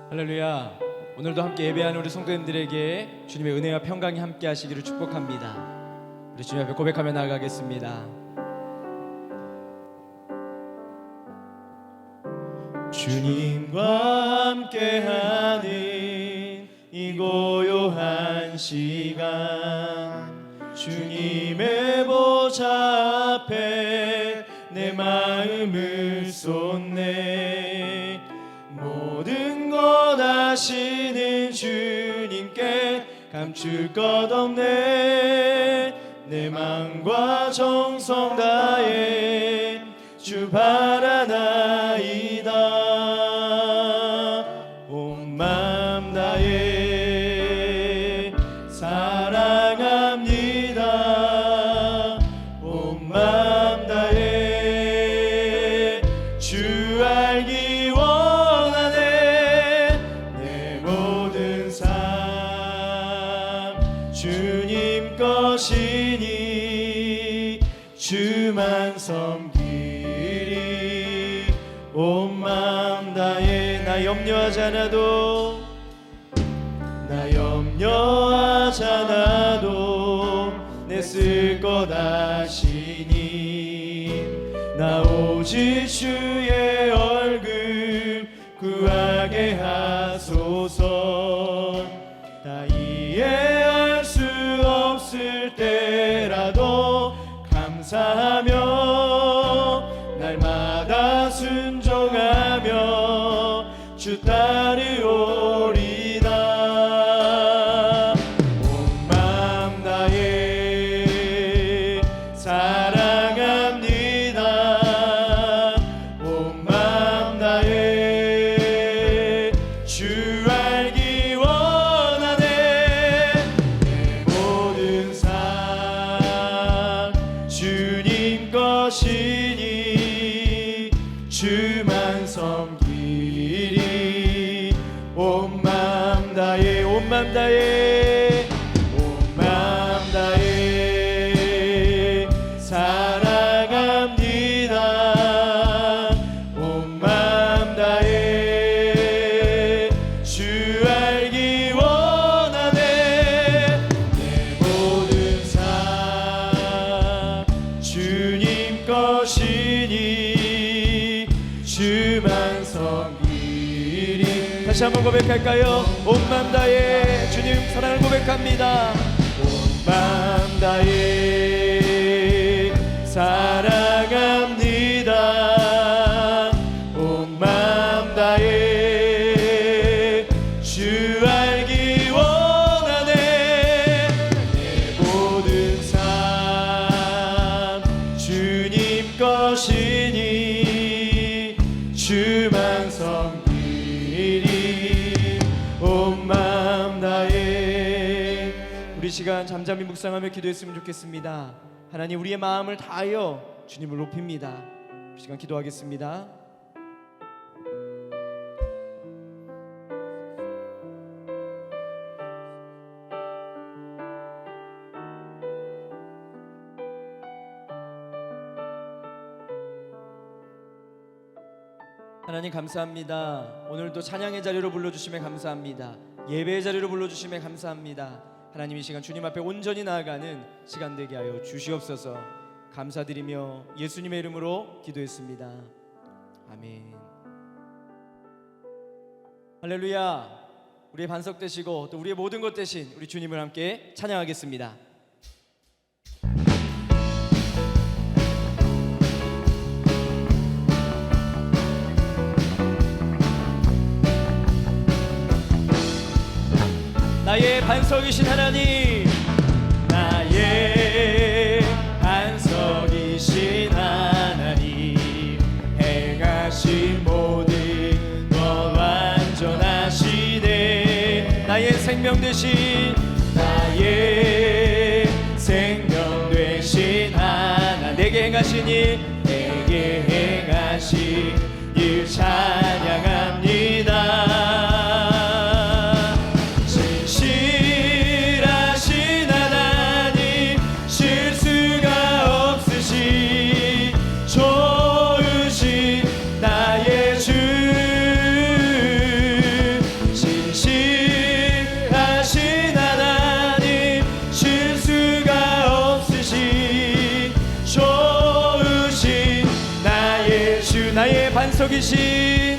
할렐루야. 오늘도 함께 예배하는 우리 성도님들에게 주님의 은혜와 평강이 함께 하시기를 축복합니다. 우리 주님 앞에 고백하며 나아가겠습니다. 주님과 함께하는 이 고요한 시간, 주님의 보좌 앞에 내 마음을 쏟네. 모든 것 아시는 주님께 감출 것 없네. 내 마음과 정성 다해 주 바라나이다. 온 마음 다해 사랑합니다. 온 마음 다해 주 알기 원하네. 내 모든 삶 주님 것이니 주만 섬기리. 온 마음 다해 나 염려하지 않아도, 나 염려하지 않아도 내 쓸 것 아시니. 나 오직 주의 얼굴 구하게 하소서. 다 이해할 수 없을 때라도 감사하며 날마다 순종하며 주 따르오리다. 온 마음 다해 사랑합니다. 온 마음 다해 주 알기 원하네. 내 모든 삶 주님 것이니 주만 섬기리. 온 마음 다해 온 마음 다해 온 마음 다해 사랑합니다. 온 마음 다해 주 알기 원하네. 내 모든 삶 주님 것이니 주만 섬기리. 다시 한번 고백할까요? 온 마음 다해 주님 사랑을 고백합니다. 온 마음 다해 사랑합니다. 온 마음 다해 주 알기 원하네. 내 모든 삶 주님 것이니 주만 섬기리. 온 마음 다해. 우리 시간 잠잠히 묵상하며 기도했으면 좋겠습니다. 하나님, 우리의 마음을 다하여 주님을 높입니다. 이 시간 기도하겠습니다. 하나님 감사합니다. 오늘도 찬양의 자리로 불러주심에 감사합니다. 예배의 자리로 불러주심에 감사합니다. 하나님, 이 시간 주님 앞에 온전히 나아가는 시간 되게 하여 주시옵소서. 감사드리며 예수님의 이름으로 기도했습니다. 아멘. 할렐루야. 우리의 반석 되시고 또 우리의 모든 것 되신 우리 주님을 함께 찬양하겠습니다. 나의 반석이신 하나님, 나의 반석이신 하나님, 행하신 모든 것 완전하시네. 나의 생명 되신, 나의 생명 되신 하나, 내게 행하신 일, 내게 행하신 일 찬양합니다. 좋으신 나의 주, 나의 반석이신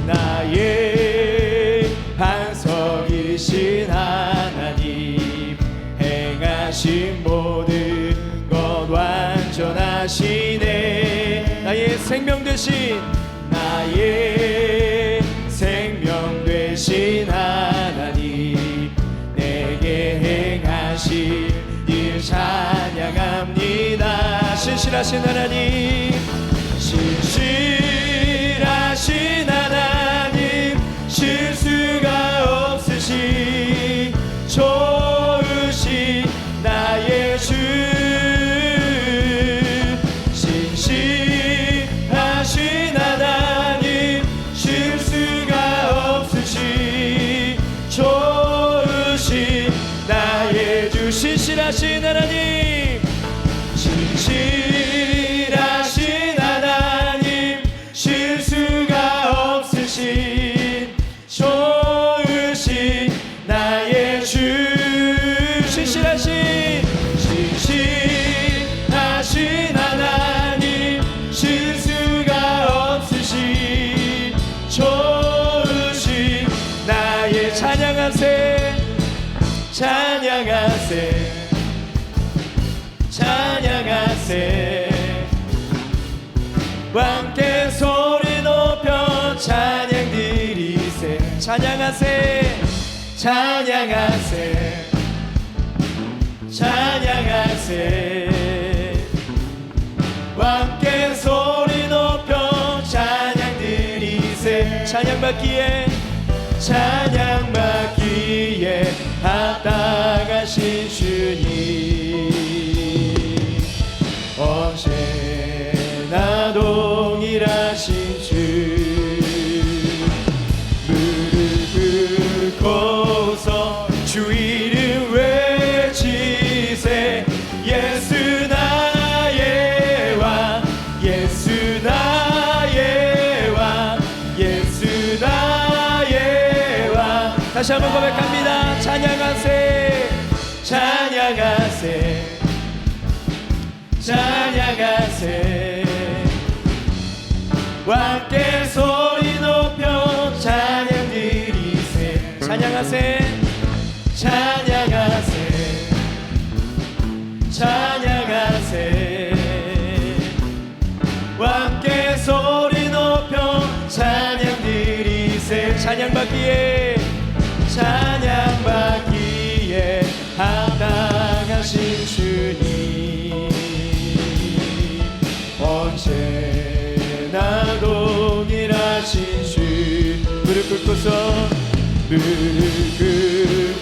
나의 반석이신 하나님 행하신 모든 것 완전하시네. 나의 생명 되신 나의 생명 되신 하나님 내게 행하신 일 찬양합니다. 신실하신 하나님 신실하신 하나님 실수가 없으신 좋으신 나의 주 신실하신 하나님 실수가 없으신 좋으신 나의 주 신실하신 하나님 신실하신 하나님 실수가 없으신 좋으신 나의 주 신실하신 하나님 실수가 없으신 좋으신 나의 찬양하세 찬양하세 찬양하세 함께 소리 높여 찬양 드리세 찬양하세 찬양하세 찬양하세 함께 소리 높여 찬양 드리세 찬양받기에 찬양받기에 합당하신 주님 언제나 동일하신 주 무릎 꿇고서 주 이름 외치세 예수 나의 왕 예수 나의 왕 예수 나의 왕 다시 한번 고백합니다. 찬양하세 찬양하세 찬양하세 함께 소리 높여 찬양 드리세 찬양하세 찬양하세 찬양하세 함께 소리 높여 찬양 드리세 찬양받기에 찬양받기에 합당하신 주님 언제나 동일하신 주 무릎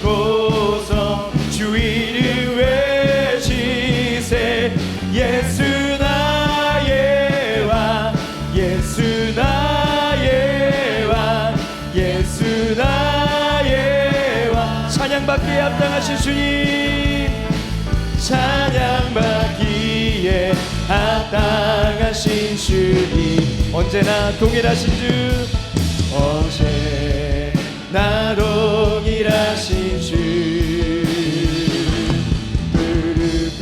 꿇고서 주 이름 외치세 예수 나의 왕 예수 나의 왕 예수 나의 왕 찬양받기에 합당하신 주님 찬양받기에 합당하신 주님 언제나 동일하신 주 언제나 동일하신 주 무릎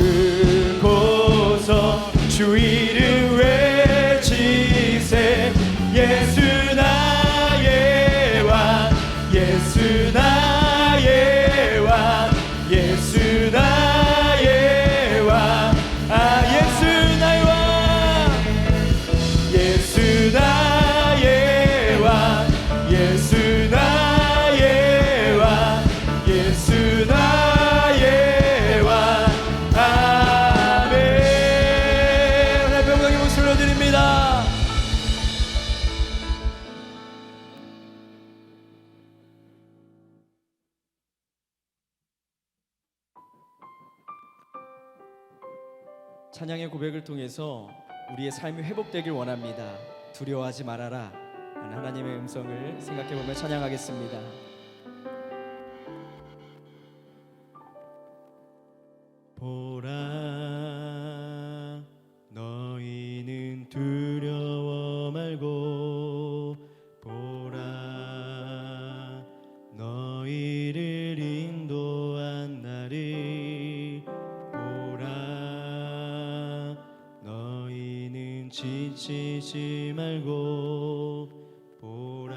꿇고서 주 이름 외치세 예수 나의 왕 예수 나의 왕 예수 나의 왕 예수 나의 왕 예수 나의 왕 예수 나의 왕 예수 나의 왕 아멘. 하나님 영광의 목소리로 드립니다. 찬양의 고백을 통해서 우리의 삶이 회복되길 원합니다. 두려워하지 말아라 하는 하나님의 음성을 생각해보며 찬양하겠습니다. 보라 너희는 두려워 말고 보라 너희를 인도한 나를 보라 너희는 지지 지치지 말고 보라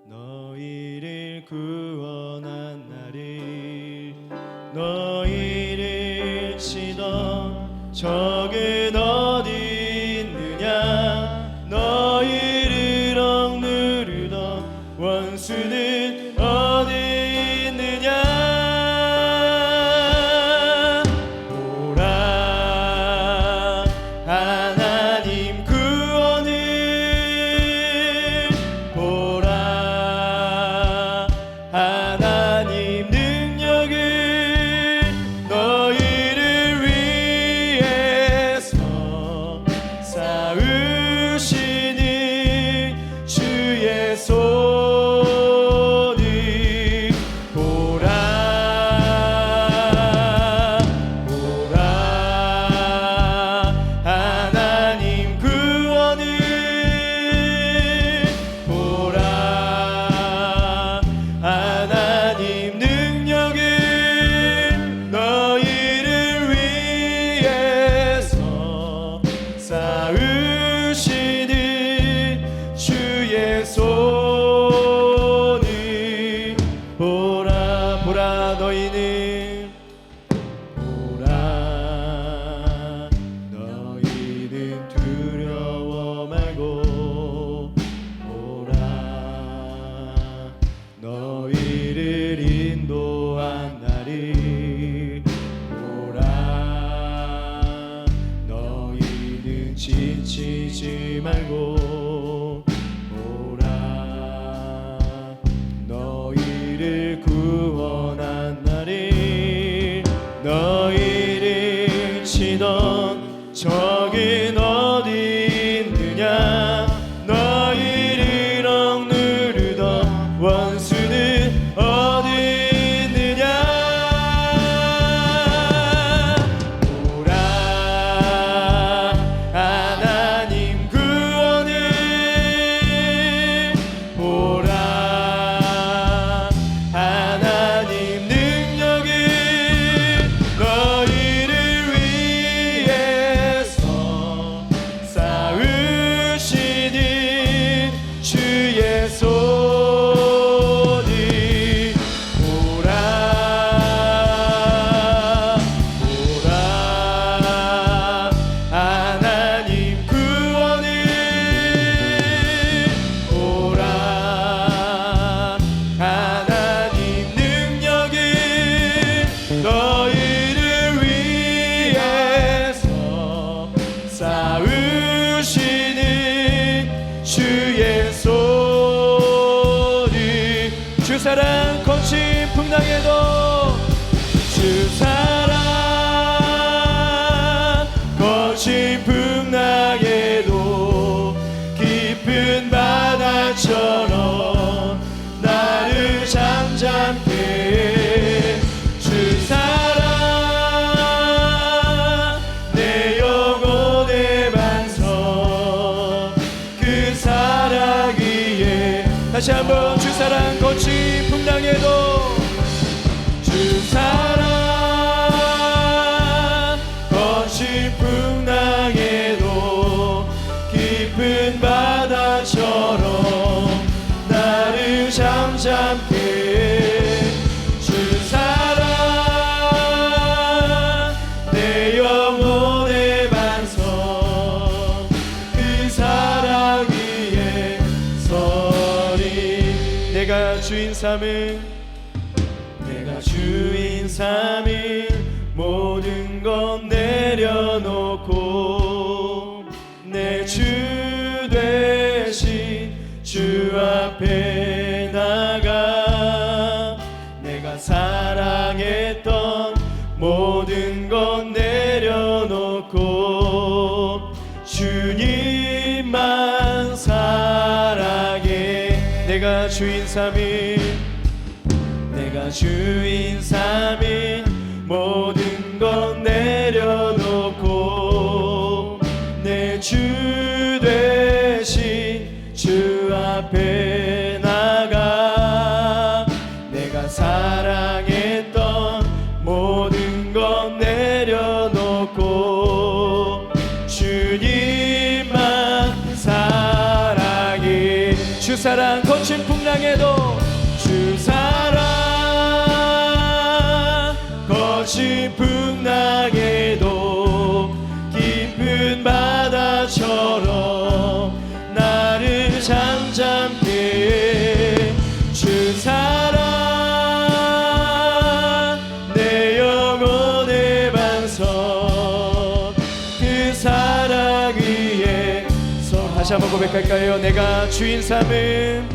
너희를 구원한 날을 너희를 치던 적은 어디 있느냐 너희를 억누르던 원수는 어디 있느냐 보라 하나님 구원을 보라 하나님 능력을 너희를 위해서 쌓으시니 주의 손이 보라 보라 하나님 구원을 보라 하나님 능력을 너희를 위해서 쌓으시니 주의 손이 보라 보라 너희는 보라 너희는 두려워 말고 보라 너희를 인도한 날이 보라 너희는 지치지 말고 보라 너희를 구원한 날이 너희를 치던 적은 어디 있느냐 너희를 억누르던 원수는 어디 있느냐 보라 하나님 구원을 보라 하나님 능력을 너희를 위해서 쌓으시니 주의 손이 보라 보라 하나님 구원을 보라 하나님 능력을 너희를 위해서 쌓으시니 주의 손이 주 사랑 거친 풍랑에도 주 사랑 거친 풍랑에도 깊은 바다처럼 나를 잠잠케 해. 주 사랑 내 영혼의 반석 그 사랑이에 다시 한번 주 사랑 거친 풍랑에도 주 사랑 거친 풍랑에도 깊은 바다처럼 나를 잠잠케 해. 주 사랑 내 영혼의 반석 그 사랑 위에 서리 내가 주인 삼은 모든 건 내려놓고 내 주 대신 주 앞에 나가 내가 사랑했던 모든 건 내려놓고 주님만 사랑해 내가 주인 삼인 모든 건 내려놓고 내 주 대신 주 앞에 나가 내가 사랑했던 모든 건 내려놓고 주님 주님만 사랑해. 주 사랑 거친 풍랑에도 주 사랑 거친 풍랑에도 깊은 바다처럼 나를 잠잠케 해. 주 사랑 내 영혼의 반석 그 사랑 위에 다시 한번 고백할까요? 내가 주인 삼은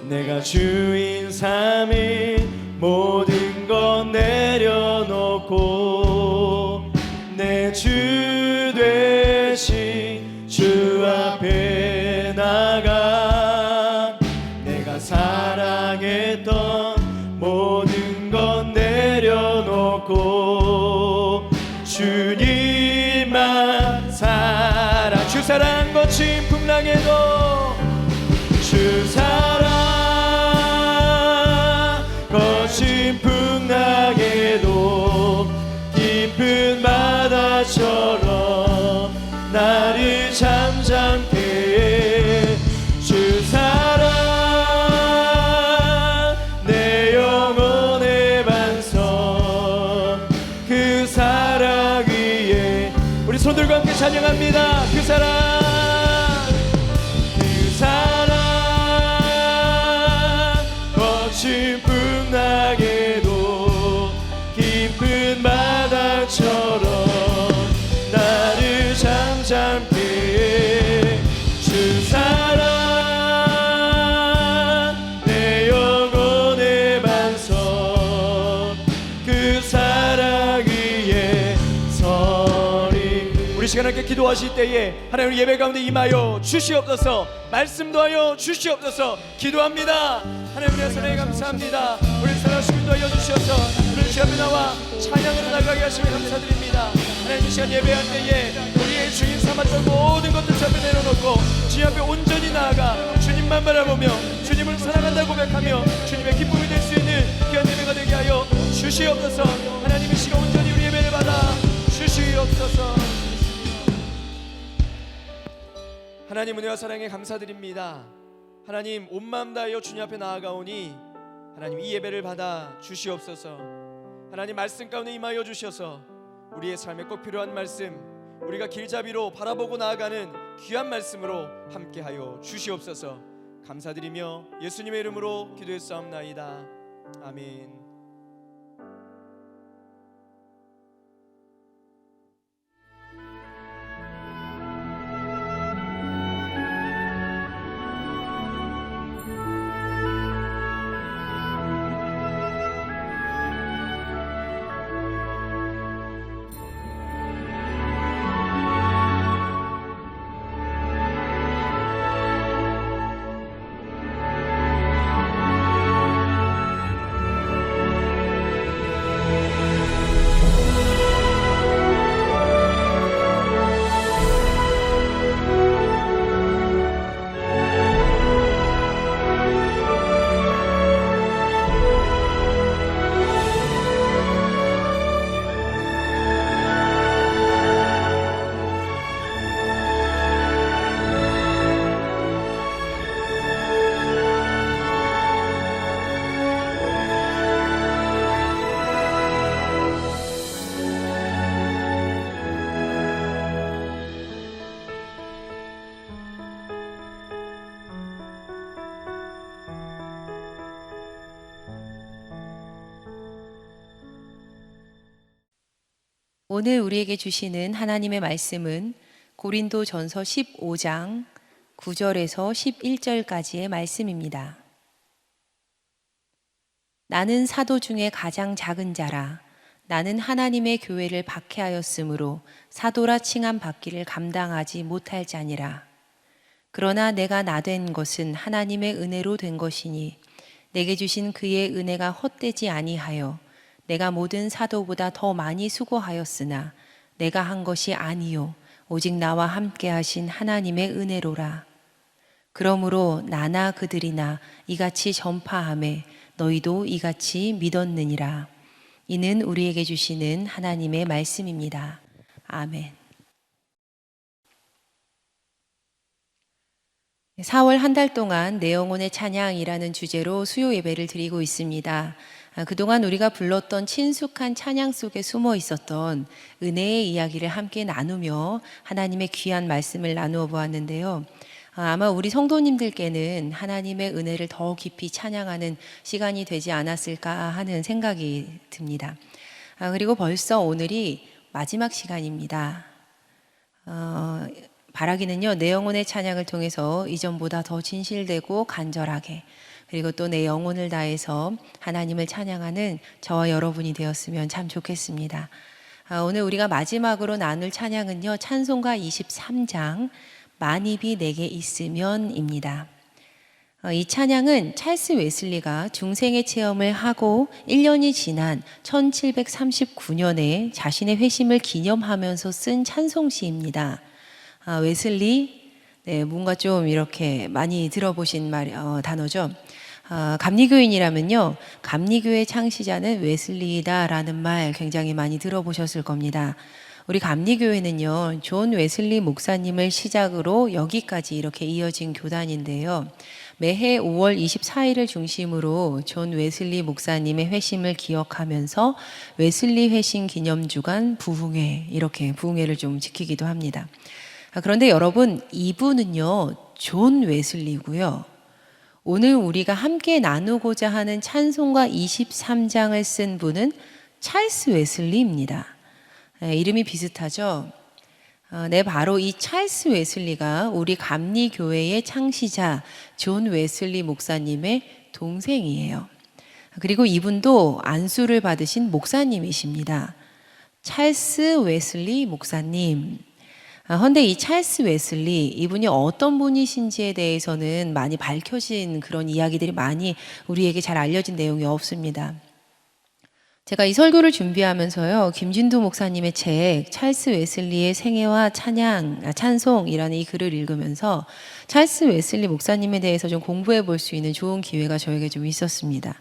내가 주인 삼은 모든 것 내려놓고 내 주 되신 주 앞에 나가 내가 사랑했던 모든 것 내려놓고 주님만 사랑 주 사랑 거친 풍랑에도 주 사랑 거친 풍랑에도 깊은 바다처럼 나를 잠잠케 해. 주 사랑 내 영혼의 반석 그 사랑 위에 우리 손들과 함께 찬양합니다. 그 사랑 그 사랑 거친 풍랑에도 깊은 바다처럼 나를 잠잠케 해. 주 사랑 내 영혼의 반석 그 사랑 위에 서리. 우리 시간 함께 기도하실 때에 하나님 예배 가운데 임하여 주시옵소서. 말씀도 하여 주시옵소서. 기도합니다. 하나님의 선에 감사합니다. 우리 사랑하시고 인도하여 주시옵소서. 우리 주 앞에 나와 찬양으로 나가게 하시며 감사드립니다. 하나님 이 시간 예배할 때에 우리의 주인 삼았던 모든 것들 주 앞에 내려놓고 주님 앞에 온전히 나아가 주님만 바라보며 주님을 사랑한다고 고백하며 주님의 기쁨이 될 수 있는 귀한 예배가 되게 하여 주시옵소서. 하나님 이 시간 온전히 우리 예배를 받아 주시옵소서. 하나님 은혜와 사랑에 감사드립니다. 하나님 온 마음 다하여 주님 앞에 나아가오니 하나님 이 예배를 받아 주시옵소서. 하나님 말씀 가운데 임하여 주셔서 우리의 삶에 꼭 필요한 말씀 우리가 길잡이로 바라보고 나아가는 귀한 말씀으로 함께하여 주시옵소서. 감사드리며 예수님의 이름으로 기도했사옵나이다. 아멘. 오늘 우리에게 주시는 하나님의 말씀은 고린도전서 15장 9절에서 11절까지의 말씀입니다. 나는 사도 중에 가장 작은 자라. 나는 하나님의 교회를 박해하였으므로 사도라 칭함 받기를 감당하지 못할 자니라. 그러나 내가 나된 것은 하나님의 은혜로 된 것이니 내게 주신 그의 은혜가 헛되지 아니하여 내가 모든 사도보다 더 많이 수고하였으나 내가 한 것이 아니요 오직 나와 함께 하신 하나님의 은혜로라. 그러므로 나나 그들이나 이같이 전파하매 너희도 이같이 믿었느니라. 이는 우리에게 주시는 하나님의 말씀입니다. 아멘. 4월 한 달 동안 내 영혼의 찬양이라는 주제로 수요 예배를 드리고 있습니다. 그동안 우리가 불렀던 친숙한 찬양 속에 숨어 있었던 은혜의 이야기를 함께 나누며 하나님의 귀한 말씀을 나누어 보았는데요. 아마 우리 성도님들께는 하나님의 은혜를 더 깊이 찬양하는 시간이 되지 않았을까 하는 생각이 듭니다. 그리고 벌써 오늘이 마지막 시간입니다. 바라기는요, 내 영혼의 찬양을 통해서 이전보다 더 진실되고 간절하게, 그리고 또 내 영혼을 다해서 하나님을 찬양하는 저와 여러분이 되었으면 참 좋겠습니다. 오늘 우리가 마지막으로 나눌 찬양은요, 찬송가 23장 만입이 내게 있으면입니다. 이 찬양은 찰스 웨슬리가 중생의 체험을 하고 1년이 지난 1739년에 자신의 회심을 기념하면서 쓴 찬송시입니다. 웨슬리, 네, 뭔가 좀 이렇게 많이 들어보신 단어죠. 감리교인이라면요, 감리교의 창시자는 웨슬리다라는 말 굉장히 많이 들어보셨을 겁니다. 우리 감리교회는요, 존 웨슬리 목사님을 시작으로 여기까지 이렇게 이어진 교단인데요. 매해 5월 24일을 중심으로 존 웨슬리 목사님의 회심을 기억하면서 웨슬리 회심 기념주간 부흥회, 이렇게 부흥회를 좀 지키기도 합니다. 그런데 여러분, 이분은요, 존 웨슬리고요. 오늘 우리가 함께 나누고자 하는 찬송가 23장을 쓴 분은 찰스 웨슬리입니다. 이름이 비슷하죠? 네, 바로 이 찰스 웨슬리가 우리 감리교회의 창시자 존 웨슬리 목사님의 동생이에요. 그리고 이분도 안수를 받으신 목사님이십니다. 찰스 웨슬리 목사님. 그런데 이 찰스 웨슬리, 이분이 어떤 분이신지에 대해서는 많이 밝혀진 그런 이야기들이 많이 우리에게 잘 알려진 내용이 없습니다. 제가 이 설교를 준비하면서요, 김진두 목사님의 책 찰스 웨슬리의 생애와 찬송이라는 이 글을 읽으면서 찰스 웨슬리 목사님에 대해서 좀 공부해 볼 수 있는 좋은 기회가 저에게 좀 있었습니다.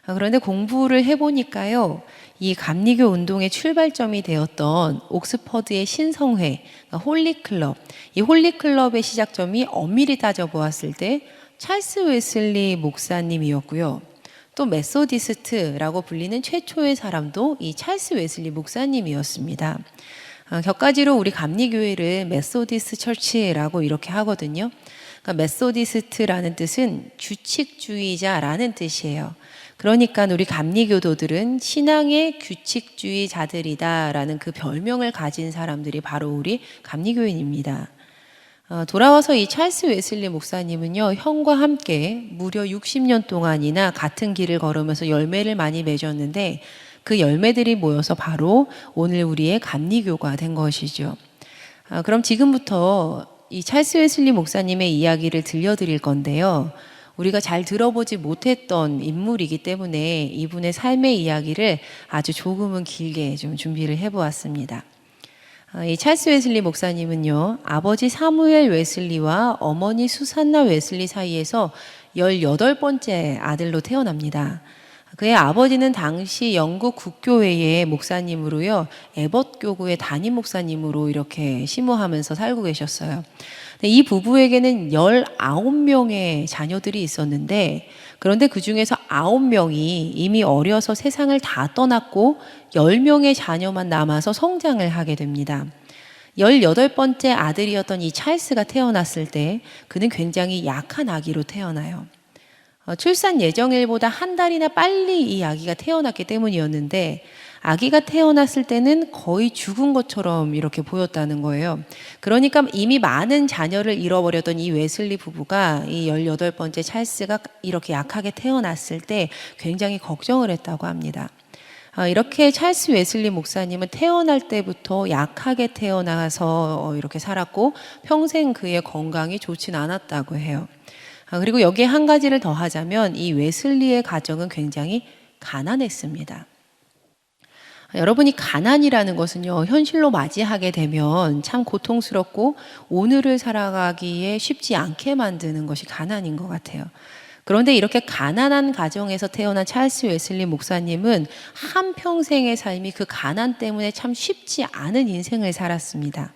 그런데 공부를 해보니까요, 이 감리교 운동의 출발점이 되었던 옥스퍼드의 신성회, 홀리클럽, 이 홀리클럽의 시작점이 엄밀히 따져보았을 때 찰스 웨슬리 목사님이었고요. 또 메소디스트라고 불리는 최초의 사람도 이 찰스 웨슬리 목사님이었습니다. 격가지로 우리 감리교회를 메소디스트 처치라고 이렇게 하거든요. 그러니까 메소디스트라는 뜻은 규칙주의자라는 뜻이에요. 그러니까 우리 감리교도들은 신앙의 규칙주의자들이다라는 그 별명을 가진 사람들이 바로 우리 감리교인입니다. 돌아와서 이 찰스 웨슬리 목사님은요, 형과 함께 무려 60년 동안이나 같은 길을 걸으면서 열매를 많이 맺었는데 그 열매들이 모여서 바로 오늘 우리의 감리교가 된 것이죠. 그럼 지금부터 이 찰스 웨슬리 목사님의 이야기를 들려드릴 건데요. 우리가 잘 들어보지 못했던 인물이기 때문에 이분의 삶의 이야기를 아주 조금은 길게 좀 준비를 해보았습니다. 이 찰스 웨슬리 목사님은요, 아버지 사무엘 웨슬리와 어머니 수산나 웨슬리 사이에서 18번째 아들로 태어납니다. 그의 아버지는 당시 영국 국교회의 목사님으로요, 에벗 교구의 담임 목사님으로 이렇게 심우하면서 살고 계셨어요. 이 부부에게는 19명의 자녀들이 있었는데, 그런데 그 중에서 9명이 이미 어려서 세상을 다 떠났고 10명의 자녀만 남아서 성장을 하게 됩니다. 18번째 아들이었던 이 찰스가 태어났을 때 그는 굉장히 약한 아기로 태어나요. 출산 예정일보다 한 달이나 빨리 이 아기가 태어났기 때문이었는데, 아기가 태어났을 때는 거의 죽은 것처럼 이렇게 보였다는 거예요. 그러니까 이미 많은 자녀를 잃어버렸던 이 웨슬리 부부가 이 18번째 찰스가 이렇게 약하게 태어났을 때 굉장히 걱정을 했다고 합니다. 이렇게 찰스 웨슬리 목사님은 태어날 때부터 약하게 태어나서 이렇게 살았고 평생 그의 건강이 좋진 않았다고 해요. 그리고 여기에 한 가지를 더 하자면 이 웨슬리의 가정은 굉장히 가난했습니다. 여러분이 가난이라는 것은요, 현실로 맞이하게 되면 참 고통스럽고 오늘을 살아가기에 쉽지 않게 만드는 것이 가난인 것 같아요. 그런데 이렇게 가난한 가정에서 태어난 찰스 웨슬리 목사님은 한평생의 삶이 그 가난 때문에 참 쉽지 않은 인생을 살았습니다.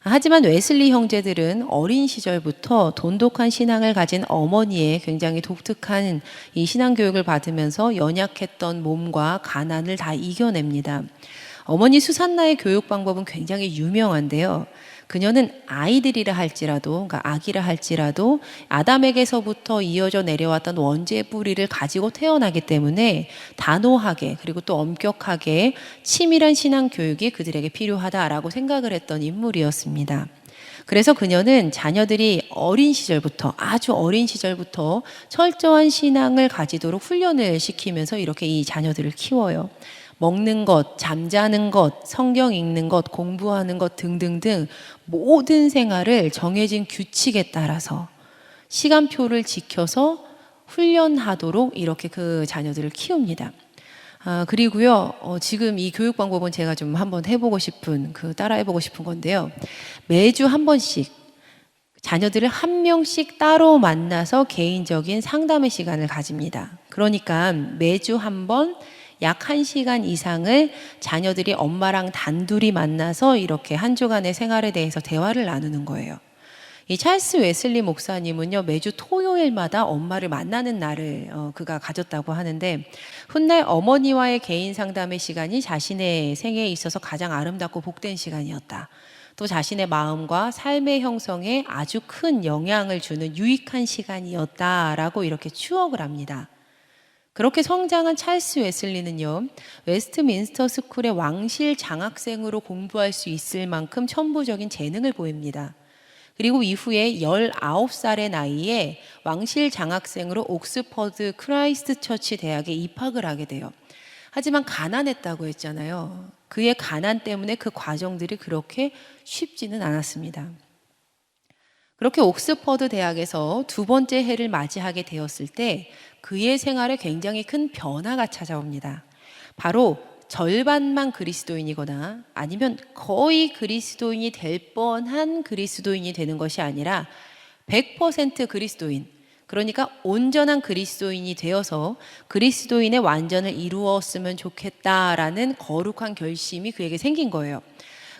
하지만 웨슬리 형제들은 어린 시절부터 돈독한 신앙을 가진 어머니의 굉장히 독특한 이 신앙 교육을 받으면서 연약했던 몸과 가난을 다 이겨냅니다. 어머니 수산나의 교육 방법은 굉장히 유명한데요. 그녀는 아이들이라 할지라도, 그러니까 아기라 할지라도 아담에게서부터 이어져 내려왔던 원죄의 뿌리를 가지고 태어나기 때문에 단호하게 그리고 또 엄격하게 치밀한 신앙 교육이 그들에게 필요하다라고 생각을 했던 인물이었습니다. 그래서 그녀는 자녀들이 아주 어린 시절부터 철저한 신앙을 가지도록 훈련을 시키면서 이렇게 이 자녀들을 키워요. 먹는 것, 잠자는 것, 성경 읽는 것, 공부하는 것 등등등 모든 생활을 정해진 규칙에 따라서 시간표를 지켜서 훈련하도록 이렇게 그 자녀들을 키웁니다. 그리고요, 지금 이 교육 방법은 제가 좀 한번 따라해보고 싶은 건데요. 매주 한 번씩 자녀들을 한 명씩 따로 만나서 개인적인 상담의 시간을 가집니다. 그러니까 매주 한 번 약 1시간 이상을 자녀들이 엄마랑 단둘이 만나서 이렇게 한 주간의 생활에 대해서 대화를 나누는 거예요. 이 찰스 웨슬리 목사님은요, 매주 토요일마다 엄마를 만나는 날을 그가 가졌다고 하는데, 훗날 어머니와의 개인 상담의 시간이 자신의 생애에 있어서 가장 아름답고 복된 시간이었다. 또 자신의 마음과 삶의 형성에 아주 큰 영향을 주는 유익한 시간이었다라고 이렇게 추억을 합니다. 그렇게 성장한 찰스 웨슬리는요, 웨스트민스터 스쿨의 왕실 장학생으로 공부할 수 있을 만큼 천부적인 재능을 보입니다. 그리고 이후에 19살의 나이에 왕실 장학생으로 옥스퍼드 크라이스트 처치 대학에 입학을 하게 돼요. 하지만 가난했다고 했잖아요. 그의 가난 때문에 그 과정들이 그렇게 쉽지는 않았습니다. 그렇게 옥스퍼드 대학에서 두 번째 해를 맞이하게 되었을 때 그의 생활에 굉장히 큰 변화가 찾아옵니다. 바로 절반만 그리스도인이거나 아니면 거의 그리스도인이 될 뻔한 그리스도인이 되는 것이 아니라 100% 그리스도인, 그러니까 온전한 그리스도인이 되어서 그리스도인의 완전을 이루었으면 좋겠다라는 거룩한 결심이 그에게 생긴 거예요.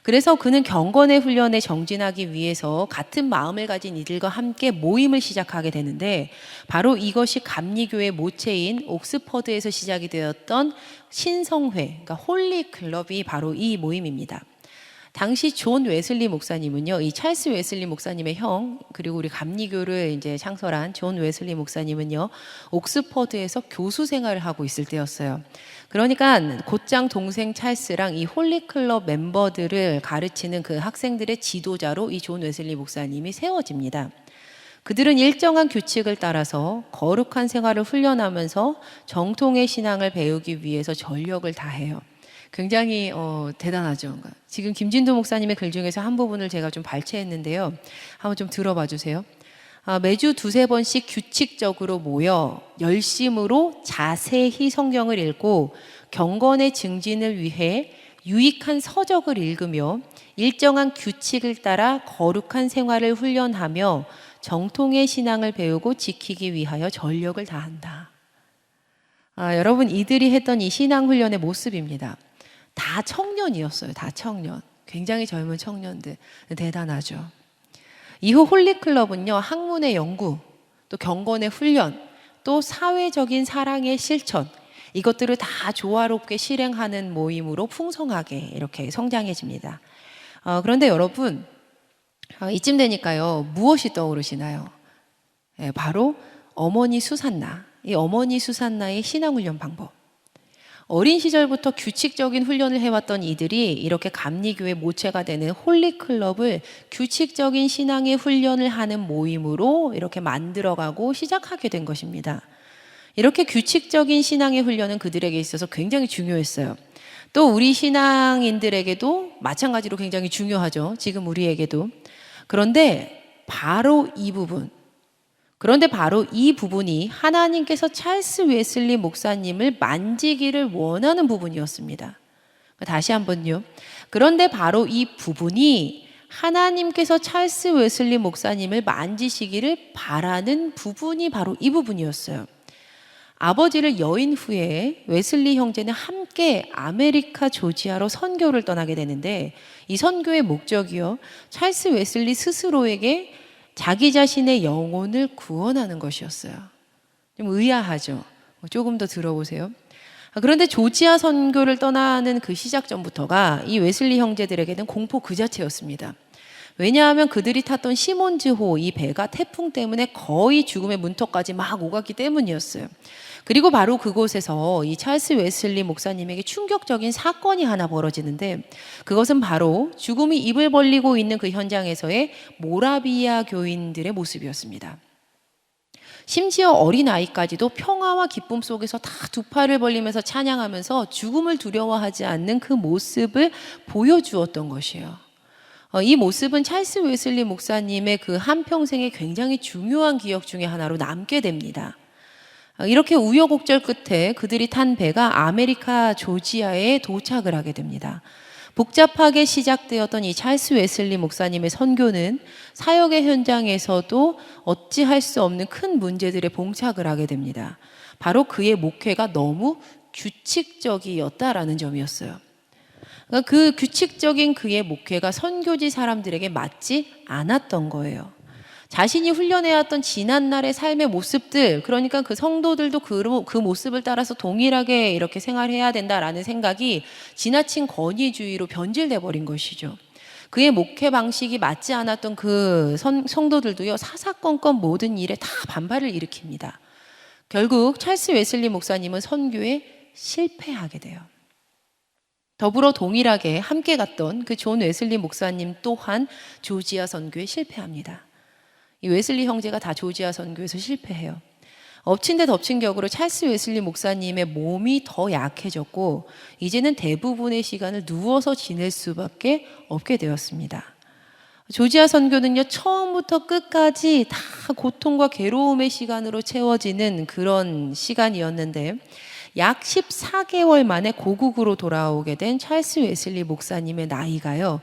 그래서 그는 경건의 훈련에 정진하기 위해서 같은 마음을 가진 이들과 함께 모임을 시작하게 되는데, 바로 이것이 감리교의 모체인 옥스퍼드에서 시작이 되었던 신성회, 그러니까 홀리 클럽이 바로 이 모임입니다. 당시 존 웨슬리 목사님은요, 이 찰스 웨슬리 목사님의 형, 그리고 우리 감리교를 이제 창설한 존 웨슬리 목사님은요, 옥스퍼드에서 교수 생활을 하고 있을 때였어요. 그러니까 곧장 동생 찰스랑 이 홀리클럽 멤버들을 가르치는 그 학생들의 지도자로 이 존 웨슬리 목사님이 세워집니다. 그들은 일정한 규칙을 따라서 거룩한 생활을 훈련하면서 정통의 신앙을 배우기 위해서 전력을 다해요. 굉장히 대단하죠. 지금 김진도 목사님의 글 중에서 한 부분을 제가 좀 발췌했는데요. 한번 좀 들어봐 주세요. 매주 2-3번씩 규칙적으로 모여 열심으로 자세히 성경을 읽고 경건의 증진을 위해 유익한 서적을 읽으며 일정한 규칙을 따라 거룩한 생활을 훈련하며 정통의 신앙을 배우고 지키기 위하여 전력을 다한다. 여러분, 이들이 했던 이 신앙 훈련의 모습입니다. 다 청년이었어요. 다 청년. 굉장히 젊은 청년들. 대단하죠. 이후 홀리클럽은요, 학문의 연구, 또 경건의 훈련, 또 사회적인 사랑의 실천, 이것들을 다 조화롭게 실행하는 모임으로 풍성하게 이렇게 성장해집니다. 그런데 여러분, 이쯤 되니까요, 무엇이 떠오르시나요? 바로 어머니 수산나, 이 어머니 수산나의 신앙훈련 방법. 어린 시절부터 규칙적인 훈련을 해왔던 이들이 이렇게 감리교의 모체가 되는 홀리클럽을 규칙적인 신앙의 훈련을 하는 모임으로 이렇게 만들어가고 시작하게 된 것입니다. 이렇게 규칙적인 신앙의 훈련은 그들에게 있어서 굉장히 중요했어요. 또 우리 신앙인들에게도 마찬가지로 굉장히 중요하죠. 지금 우리에게도. 그런데 바로 이 부분이 하나님께서 찰스 웨슬리 목사님을 만지기를 원하는 부분이었습니다. 다시 한번요. 그런데 바로 이 부분이 하나님께서 찰스 웨슬리 목사님을 만지시기를 바라는 부분이 바로 이 부분이었어요. 아버지를 여인 후에 웨슬리 형제는 함께 아메리카 조지아로 선교를 떠나게 되는데, 이 선교의 목적이요, 찰스 웨슬리 스스로에게 자기 자신의 영혼을 구원하는 것이었어요. 좀 의아하죠? 조금 더 들어보세요. 그런데 조지아 선교를 떠나는 그 시작점부터가 이 웨슬리 형제들에게는 공포 그 자체였습니다. 왜냐하면 그들이 탔던 시몬즈호 이 배가 태풍 때문에 거의 죽음의 문턱까지 막 오갔기 때문이었어요. 그리고 바로 그곳에서 이 찰스 웨슬리 목사님에게 충격적인 사건이 하나 벌어지는데, 그것은 바로 죽음이 입을 벌리고 있는 그 현장에서의 모라비아 교인들의 모습이었습니다. 심지어 어린아이까지도 평화와 기쁨 속에서 다 두 팔을 벌리면서 찬양하면서 죽음을 두려워하지 않는 그 모습을 보여주었던 것이에요. 이 모습은 찰스 웨슬리 목사님의 그 한평생의 굉장히 중요한 기억 중에 하나로 남게 됩니다. 이렇게 우여곡절 끝에 그들이 탄 배가 아메리카 조지아에 도착을 하게 됩니다. 복잡하게 시작되었던 이 찰스 웨슬리 목사님의 선교는 사역의 현장에서도 어찌할 수 없는 큰 문제들에 봉착을 하게 됩니다. 바로 그의 목회가 너무 규칙적이었다라는 점이었어요. 그러니까 그 규칙적인 그의 목회가 선교지 사람들에게 맞지 않았던 거예요. 자신이 훈련해왔던 지난날의 삶의 모습들, 그러니까 그 성도들도 그 모습을 따라서 동일하게 이렇게 생활해야 된다라는 생각이 지나친 권위주의로 변질돼 버린 것이죠. 그의 목회 방식이 맞지 않았던 그 성도들도요, 사사건건 모든 일에 다 반발을 일으킵니다. 결국 찰스 웨슬리 목사님은 선교에 실패하게 돼요. 더불어 동일하게 함께 갔던 그 존 웨슬리 목사님 또한 조지아 선교에 실패합니다. 이 웨슬리 형제가 다 조지아 선교에서 실패해요. 엎친 데 덮친 격으로 찰스 웨슬리 목사님의 몸이 더 약해졌고, 이제는 대부분의 시간을 누워서 지낼 수밖에 없게 되었습니다. 조지아 선교는요, 처음부터 끝까지 다 고통과 괴로움의 시간으로 채워지는 그런 시간이었는데, 약 14개월 만에 고국으로 돌아오게 된 찰스 웨슬리 목사님의 나이가요,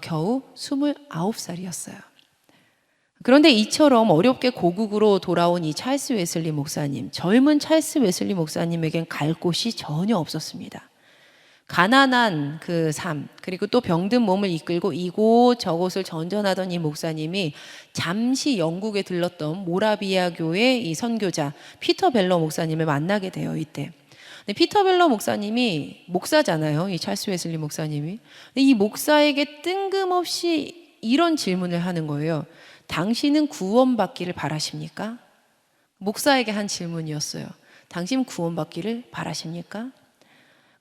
겨우 29살이었어요. 그런데 이처럼 어렵게 고국으로 돌아온 이 찰스 웨슬리 목사님, 젊은 찰스 웨슬리 목사님에겐 갈 곳이 전혀 없었습니다. 가난한 그 삶, 그리고 또 병든 몸을 이끌고 이곳 저곳을 전전하던 이 목사님이 잠시 영국에 들렀던 모라비아 교회 이 선교자 피터 벨러 목사님을 만나게 돼요, 이때. 근데 피터 벨러 목사님이 목사잖아요, 이 찰스 웨슬리 목사님이. 근데 이 목사에게 뜬금없이 이런 질문을 하는 거예요. 당신은 구원받기를 바라십니까? 목사에게 한 질문이었어요. 당신 구원받기를 바라십니까?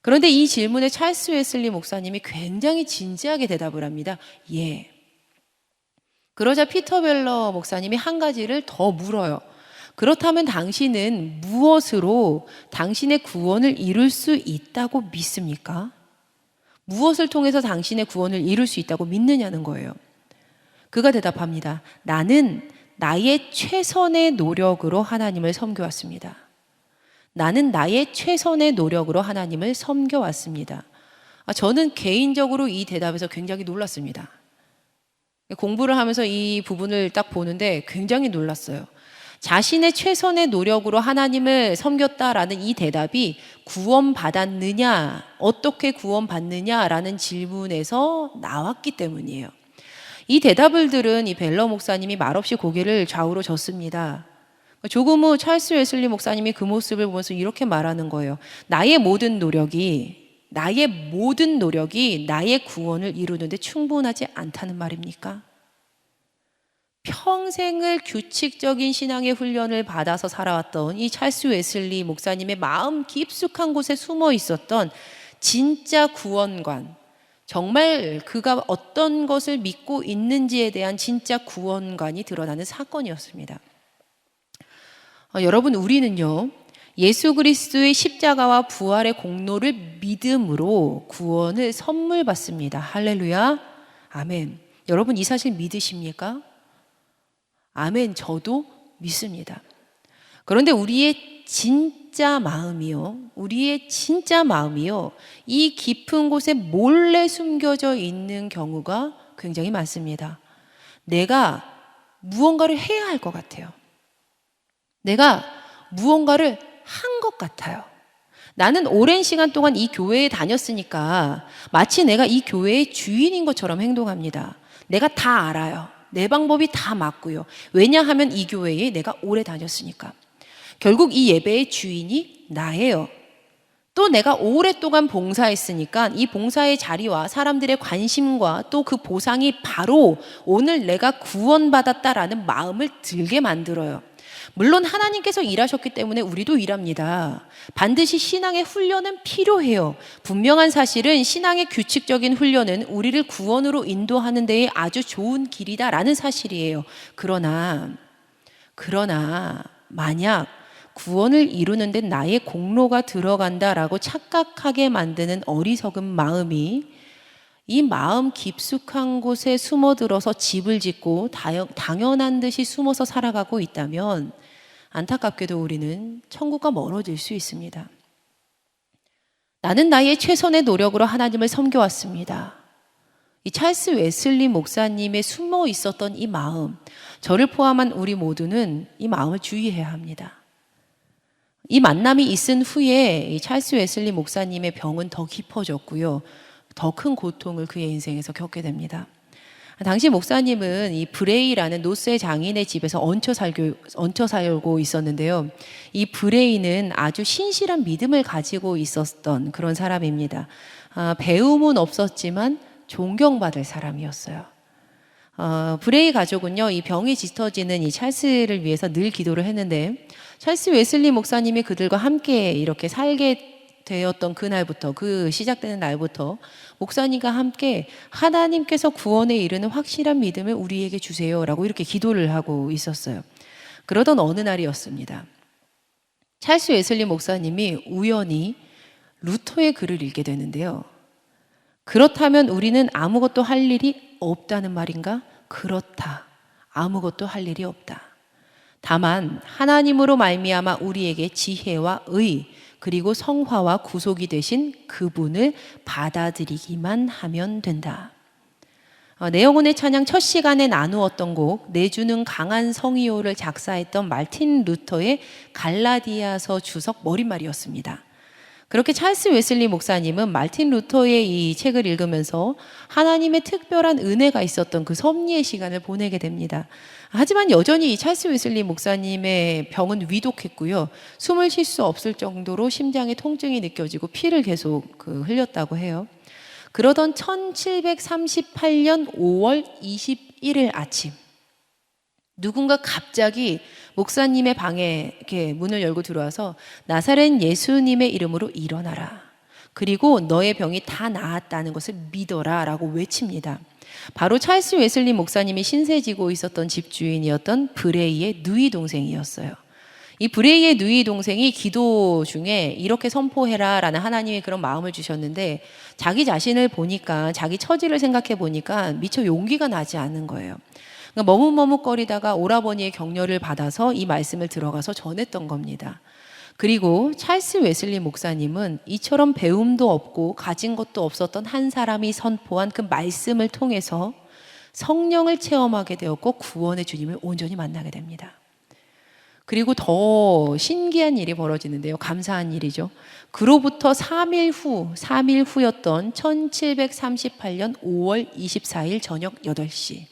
그런데 이 질문에 찰스 웨슬리 목사님이 굉장히 진지하게 대답을 합니다. 예. 그러자 피터 벨러 목사님이 한 가지를 더 물어요. 그렇다면 당신은 무엇으로 당신의 구원을 이룰 수 있다고 믿습니까? 무엇을 통해서 당신의 구원을 이룰 수 있다고 믿느냐는 거예요. 그가 대답합니다. 나는 나의 최선의 노력으로 하나님을 섬겨왔습니다. 나는 나의 최선의 노력으로 하나님을 섬겨왔습니다. 저는 개인적으로 이 대답에서 굉장히 놀랐습니다. 공부를 하면서 이 부분을 딱 보는데 굉장히 놀랐어요. 자신의 최선의 노력으로 하나님을 섬겼다라는 이 대답이 구원받았느냐, 어떻게 구원받느냐라는 질문에서 나왔기 때문이에요. 이 대답을 들은 이 벨러 목사님이 말없이 고개를 좌우로 젓습니다. 조금 후 찰스 웨슬리 목사님이 그 모습을 보면서 이렇게 말하는 거예요. 나의 모든 노력이 나의 구원을 이루는데 충분하지 않다는 말입니까? 평생을 규칙적인 신앙의 훈련을 받아서 살아왔던 이 찰스 웨슬리 목사님의 마음 깊숙한 곳에 숨어 있었던 진짜 구원관, 정말 그가 어떤 것을 믿고 있는지에 대한 진짜 구원관이 드러나는 사건이었습니다. 여러분, 우리는요, 예수 그리스도의 십자가와 부활의 공로를 믿음으로 구원을 선물 받습니다. 할렐루야, 아멘. 여러분, 이 사실 믿으십니까? 아멘. 저도 믿습니다. 그런데 우리의 진짜 마음이요, 이 깊은 곳에 몰래 숨겨져 있는 경우가 굉장히 많습니다. 내가 무언가를 해야 할 것 같아요. 내가 무언가를 한 것 같아요. 나는 오랜 시간 동안 이 교회에 다녔으니까 마치 내가 이 교회의 주인인 것처럼 행동합니다. 내가 다 알아요. 내 방법이 다 맞고요. 왜냐하면 이 교회에 내가 오래 다녔으니까. 결국 이 예배의 주인이 나예요. 또 내가 오랫동안 봉사했으니까 이 봉사의 자리와 사람들의 관심과 또 그 보상이 바로 오늘 내가 구원받았다라는 마음을 들게 만들어요. 물론 하나님께서 일하셨기 때문에 우리도 일합니다. 반드시 신앙의 훈련은 필요해요. 분명한 사실은 신앙의 규칙적인 훈련은 우리를 구원으로 인도하는 데에 아주 좋은 길이다라는 사실이에요. 그러나 만약 구원을 이루는 데 나의 공로가 들어간다라고 착각하게 만드는 어리석은 마음이 이 마음 깊숙한 곳에 숨어들어서 집을 짓고 당연한 듯이 숨어서 살아가고 있다면 안타깝게도 우리는 천국과 멀어질 수 있습니다. 나는 나의 최선의 노력으로 하나님을 섬겨왔습니다. 이 찰스 웨슬리 목사님의 숨어 있었던 이 마음, 저를 포함한 우리 모두는 이 마음을 주의해야 합니다. 이 만남이 있은 후에 이 찰스 웨슬리 목사님의 병은 더 깊어졌고요. 더 큰 고통을 그의 인생에서 겪게 됩니다. 당시 목사님은 이 브레이라는 노쇠 장인의 집에서 얹혀 살고 있었는데요. 이 브레이는 아주 신실한 믿음을 가지고 있었던 그런 사람입니다. 배움은 없었지만 존경받을 사람이었어요. 브레이 가족은요, 이 병이 짙어지는 이 찰스를 위해서 늘 기도를 했는데, 찰스 웨슬리 목사님이 그들과 함께 이렇게 살게 되었던 그날부터, 그 시작되는 날부터 목사님과 함께 하나님께서 구원에 이르는 확실한 믿음을 우리에게 주세요라고 이렇게 기도를 하고 있었어요. 그러던 어느 날이었습니다. 찰스 웨슬리 목사님이 우연히 루터의 글을 읽게 되는데요. 그렇다면 우리는 아무것도 할 일이 없다는 말인가? 그렇다. 아무것도 할 일이 없다. 다만 하나님으로 말미암아 우리에게 지혜와 의 그리고 성화와 구속이 되신 그분을 받아들이기만 하면 된다. 내 영혼의 찬양 첫 시간에 나누었던 곡 내주는 강한 성의호를 작사했던 말틴 루터의 갈라디아서 주석 머릿말이었습니다. 그렇게 찰스 웨슬리 목사님은 말틴 루터의 이 책을 읽으면서 하나님의 특별한 은혜가 있었던 그 섭리의 시간을 보내게 됩니다. 하지만 여전히 이 찰스 웨슬리 목사님의 병은 위독했고요. 숨을 쉴 수 없을 정도로 심장에 통증이 느껴지고 피를 계속 흘렸다고 해요. 그러던 1738년 5월 21일 아침, 누군가 갑자기 목사님의 방에 이렇게 문을 열고 들어와서 나사렛 예수님의 이름으로 일어나라. 그리고 너의 병이 다 나았다는 것을 믿어라 라고 외칩니다. 바로 찰스 웨슬리 목사님이 신세지고 있었던 집주인이었던 브레이의 누이 동생이었어요. 이 브레이의 누이 동생이 기도 중에 이렇게 선포해라 라는 하나님의 그런 마음을 주셨는데 자기 자신을 보니까 자기 처지를 생각해 보니까 미처 용기가 나지 않는 거예요. 그러니까 머뭇머뭇거리다가 오라버니의 격려를 받아서 이 말씀을 들어가서 전했던 겁니다. 그리고 찰스 웨슬리 목사님은 이처럼 배움도 없고 가진 것도 없었던 한 사람이 선포한 그 말씀을 통해서 성령을 체험하게 되었고 구원의 주님을 온전히 만나게 됩니다. 그리고 더 신기한 일이 벌어지는데요. 감사한 일이죠. 그로부터 3일 후였던 1738년 5월 24일 저녁 8시.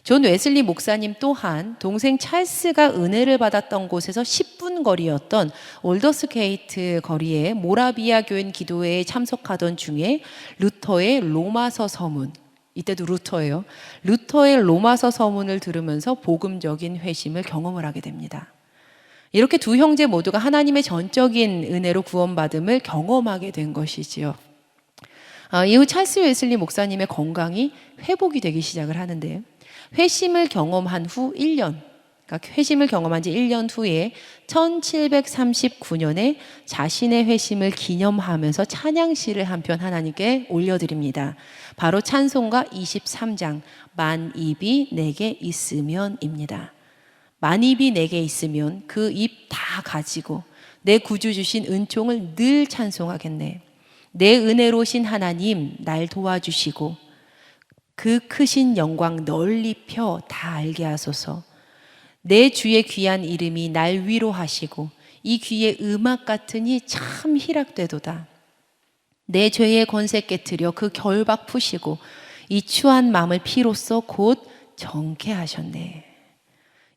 존 웨슬리 목사님 또한 동생 찰스가 은혜를 받았던 곳에서 10분 거리였던 올더스게이트 거리에 모라비아 교인 기도회에 참석하던 중에 루터의 로마서 서문, 이때도 루터예요. 루터의 로마서 서문을 들으면서 복음적인 회심을 경험을 하게 됩니다. 이렇게 두 형제 모두가 하나님의 전적인 은혜로 구원받음을 경험하게 된 것이지요. 이후 찰스 웨슬리 목사님의 건강이 회복이 되기 시작을 하는데요. 회심을 경험한 후 1년, 그러니까 회심을 경험한 지 1년 후에 1739년에 자신의 회심을 기념하면서 찬양시를 한 편 하나님께 올려드립니다. 바로 찬송가 23장 만입이 내게 있으면입니다. 만입이 내게 있으면 그 입 다 가지고 내 구주 주신 은총을 늘 찬송하겠네. 내 은혜로우신 하나님 날 도와주시고 그 크신 영광 널리 펴 다 알게 하소서. 내 주의 귀한 이름이 날 위로하시고 이 귀에 음악 같으니 참 희락되도다. 내 죄의 권세 깨뜨려 그 결박 푸시고 이 추한 마음을 피로써 곧 정케하셨네.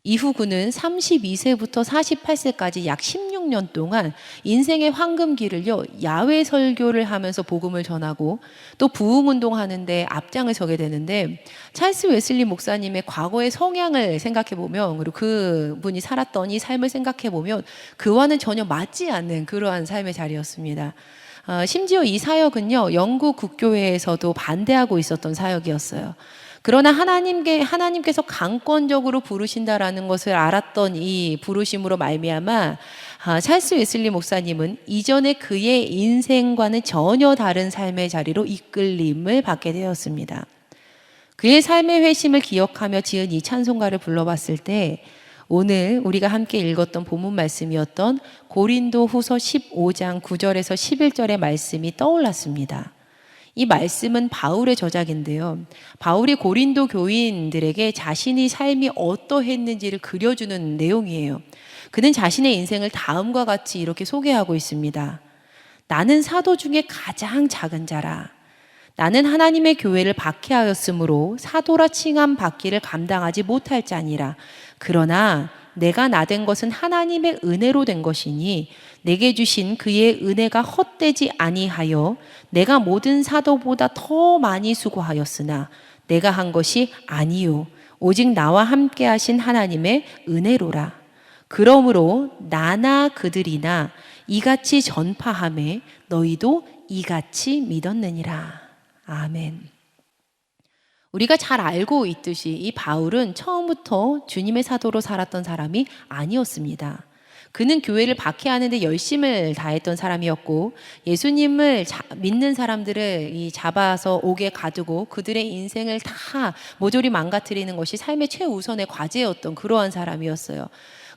이후 그는 32세부터 48세까지 약 16년 동안 인생의 황금기를요, 야외 설교를 하면서 복음을 전하고 또 부흥운동 하는데 앞장을 서게 되는데, 찰스 웨슬리 목사님의 과거의 성향을 생각해 보면, 그리고 그분이 살았던 이 삶을 생각해 보면 그와는 전혀 맞지 않는 그러한 삶의 자리였습니다. 심지어 이 사역은요, 영국 국교회에서도 반대하고 있었던 사역이었어요. 그러나 하나님께서 강권적으로 부르신다라는 것을 알았던 이 부르심으로 말미암아 찰스 웨슬리 목사님은 이전에 그의 인생과는 전혀 다른 삶의 자리로 이끌림을 받게 되었습니다. 그의 삶의 회심을 기억하며 지은 이 찬송가를 불러봤을 때 오늘 우리가 함께 읽었던 본문 말씀이었던 고린도 후서 15장 9절에서 11절의 말씀이 떠올랐습니다. 이 말씀은 바울의 저작인데요. 바울이 고린도 교인들에게 자신의 삶이 어떠했는지를 그려주는 내용이에요. 그는 자신의 인생을 다음과 같이 이렇게 소개하고 있습니다. 나는 사도 중에 가장 작은 자라. 나는 하나님의 교회를 박해하였으므로 사도라 칭함 받기를 감당하지 못할 자니라. 그러나 내가 나된 것은 하나님의 은혜로 된 것이니 내게 주신 그의 은혜가 헛되지 아니하여 내가 모든 사도보다 더 많이 수고하였으나 내가 한 것이 아니요 오직 나와 함께 하신 하나님의 은혜로라. 그러므로 나나 그들이나 이같이 전파하매 너희도 이같이 믿었느니라. 아멘. 우리가 잘 알고 있듯이 이 바울은 처음부터 주님의 사도로 살았던 사람이 아니었습니다. 그는 교회를 박해하는데 열심을 다했던 사람이었고 예수님을 믿는 사람들을 잡아서 옥에 가두고 그들의 인생을 다 모조리 망가뜨리는 것이 삶의 최우선의 과제였던 그러한 사람이었어요.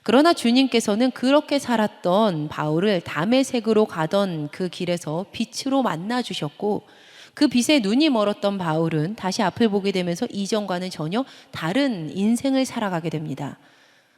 그러나 주님께서는 그렇게 살았던 바울을 다메섹으로 가던 그 길에서 빛으로 만나 주셨고 그 빛에 눈이 멀었던 바울은 다시 앞을 보게 되면서 이전과는 전혀 다른 인생을 살아가게 됩니다.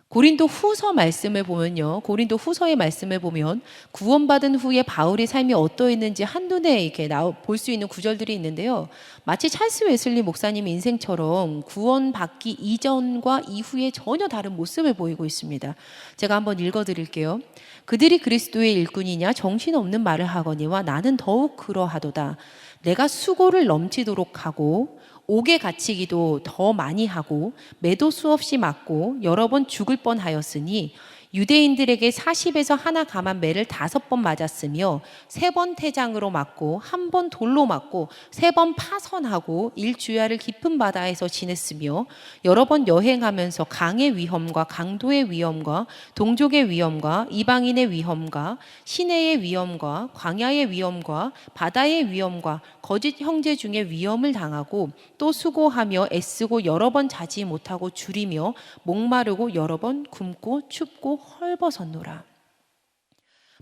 고린도 후서 말씀을 보면요. 고린도 후서의 말씀을 보면 구원받은 후에 바울의 삶이 어떠했는지 한눈에 이렇게 볼 수 있는 구절들이 있는데요. 마치 찰스 웨슬리 목사님 인생처럼 구원받기 이전과 이후에 전혀 다른 모습을 보이고 있습니다. 제가 한번 읽어드릴게요. 그들이 그리스도의 일꾼이냐 정신없는 말을 하거니와 나는 더욱 그러하도다. 내가 수고를 넘치도록 하고 옥에 갇히기도 더 많이 하고 매도 수없이 맞고 여러 번 죽을 뻔하였으니 유대인들에게 40에서 하나 감한 매를 5번 맞았으며 3번 태장으로 맞고 1번 돌로 맞고 3번 파선하고 일주야를 깊은 바다에서 지냈으며 여러 번 여행하면서 강의 위험과 강도의 위험과 동족의 위험과 이방인의 위험과 시내의 위험과 광야의 위험과 바다의 위험과 거짓 형제 중에 위험을 당하고 또 수고하며 애쓰고 여러 번 자지 못하고 줄이며 목마르고 여러 번 굶고 춥고 헐벗었노라.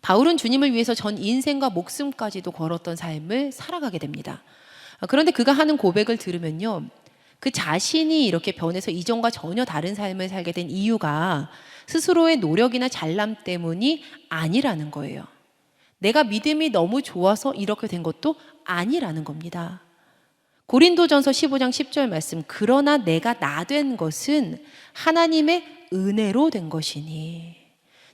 바울은 주님을 위해서 전 인생과 목숨까지도 걸었던 삶을 살아가게 됩니다. 그런데 그가 하는 고백을 들으면요, 그 자신이 이렇게 변해서 이전과 전혀 다른 삶을 살게 된 이유가 스스로의 노력이나 잘남 때문이 아니라는 거예요. 내가 믿음이 너무 좋아서 이렇게 된 것도 아니라는 겁니다. 고린도전서 15장 10절 말씀, 그러나 내가 나 된 것은 하나님의 은혜로 된 것이니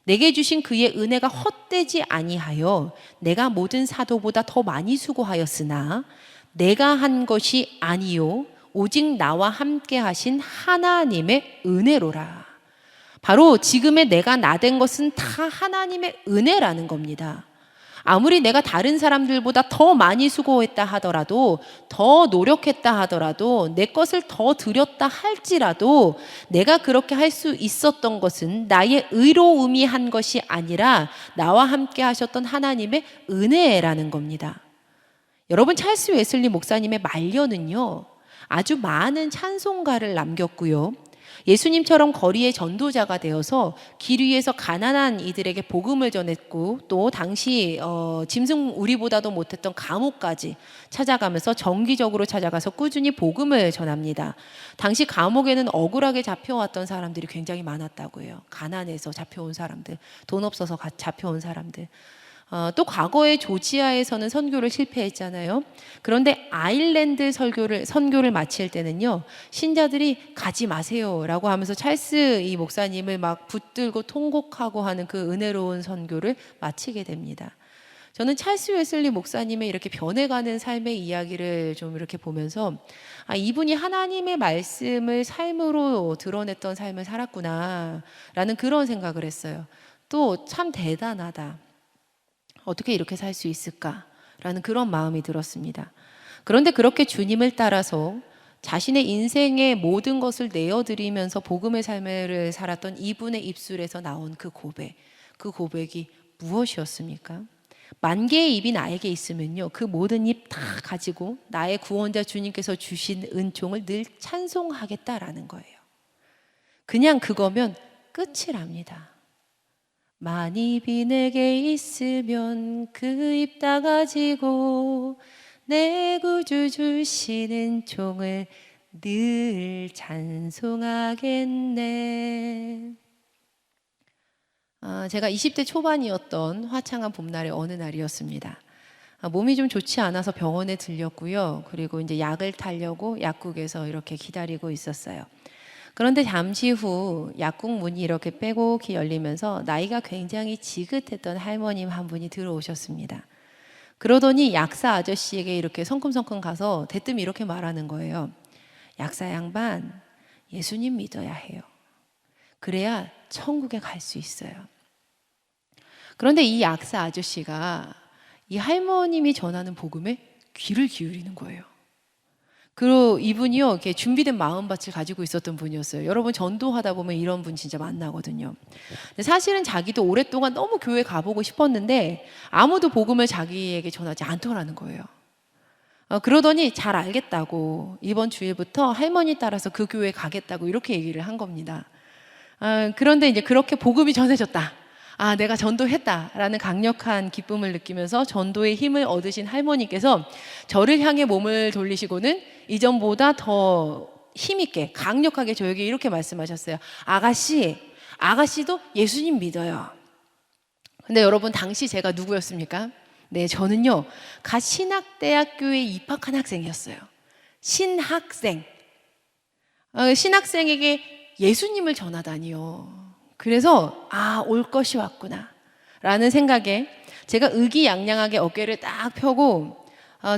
내게 주신 그의 은혜가 헛되지 아니하여 내가 모든 사도보다 더 많이 수고하였으나 내가 한 것이 아니요 오직 나와 함께 하신 하나님의 은혜로라. 바로 지금의 내가 나 된 것은 다 하나님의 은혜라는 겁니다. 아무리 내가 다른 사람들보다 더 많이 수고했다 하더라도, 더 노력했다 하더라도, 내 것을 더 드렸다 할지라도 내가 그렇게 할 수 있었던 것은 나의 의로움이 한 것이 아니라 나와 함께 하셨던 하나님의 은혜라는 겁니다. 여러분, 찰스 웨슬리 목사님의 말년은요, 아주 많은 찬송가를 남겼고요. 예수님처럼 거리의 전도자가 되어서 길 위에서 가난한 이들에게 복음을 전했고, 또 당시 짐승 우리보다도 못했던 감옥까지 찾아가면서 정기적으로 찾아가서 꾸준히 복음을 전합니다. 당시 감옥에는 억울하게 잡혀왔던 사람들이 굉장히 많았다고 해요. 가난해서 잡혀온 사람들, 돈 없어서 잡혀온 사람들. 또 과거에 조지아에서는 선교를 실패했잖아요. 그런데 아일랜드 선교를 마칠 때는요, 신자들이 가지 마세요라고 하면서 찰스 이 목사님을 막 붙들고 통곡하고 하는 그 은혜로운 선교를 마치게 됩니다. 저는 찰스 웨슬리 목사님의 이렇게 변해가는 삶의 이야기를 좀 이렇게 보면서, 이분이 하나님의 말씀을 삶으로 드러냈던 삶을 살았구나라는 그런 생각을 했어요. 또 참 대단하다. 어떻게 이렇게 살 수 있을까라는 그런 마음이 들었습니다. 그런데 그렇게 주님을 따라서 자신의 인생의 모든 것을 내어드리면서 복음의 삶을 살았던 이분의 입술에서 나온 그 고백이 무엇이었습니까? 만 개의 입이 나에게 있으면요, 그 모든 입 다 가지고 나의 구원자 주님께서 주신 은총을 늘 찬송하겠다라는 거예요. 그냥 그거면 끝이랍니다. 만 입이 내게 있으면 그 입 다 가지고 내 구주 주시는 종을 늘 찬송하겠네. 제가 20대 초반이었던 화창한 봄날의 어느 날이었습니다. 몸이 좀 좋지 않아서 병원에 들렸고요. 그리고 이제 약을 타려고 약국에서 이렇게 기다리고 있었어요. 그런데 잠시 후 약국 문이 이렇게 빼곡히 열리면서 나이가 굉장히 지긋했던 할머님 한 분이 들어오셨습니다. 그러더니 약사 아저씨에게 이렇게 성큼성큼 가서 대뜸 이렇게 말하는 거예요. 약사 양반, 예수님 믿어야 해요. 그래야 천국에 갈 수 있어요. 그런데 이 약사 아저씨가 이 할머님이 전하는 복음에 귀를 기울이는 거예요. 그리고 이분이요, 이렇게 준비된 마음밭을 가지고 있었던 분이었어요. 여러분 전도하다 보면 이런 분 진짜 만나거든요. 근데 사실은 자기도 오랫동안 너무 교회 가보고 싶었는데 아무도 복음을 자기에게 전하지 않더라는 거예요. 그러더니 잘 알겠다고 이번 주일부터 할머니 따라서 그 교회 가겠다고 이렇게 얘기를 한 겁니다. 그런데 이제 그렇게 복음이 전해졌다. 내가 전도했다라는 강력한 기쁨을 느끼면서 전도의 힘을 얻으신 할머니께서 저를 향해 몸을 돌리시고는 이전보다 더 힘있게 강력하게 저에게 이렇게 말씀하셨어요. 아가씨도 예수님 믿어요. 근데 여러분 당시 제가 누구였습니까? 네, 저는요 갓 신학대학교에 입학한 학생이었어요. 신학생. 신학생에게 예수님을 전하다니요. 그래서 올 것이 왔구나 라는 생각에 제가 의기양양하게 어깨를 딱 펴고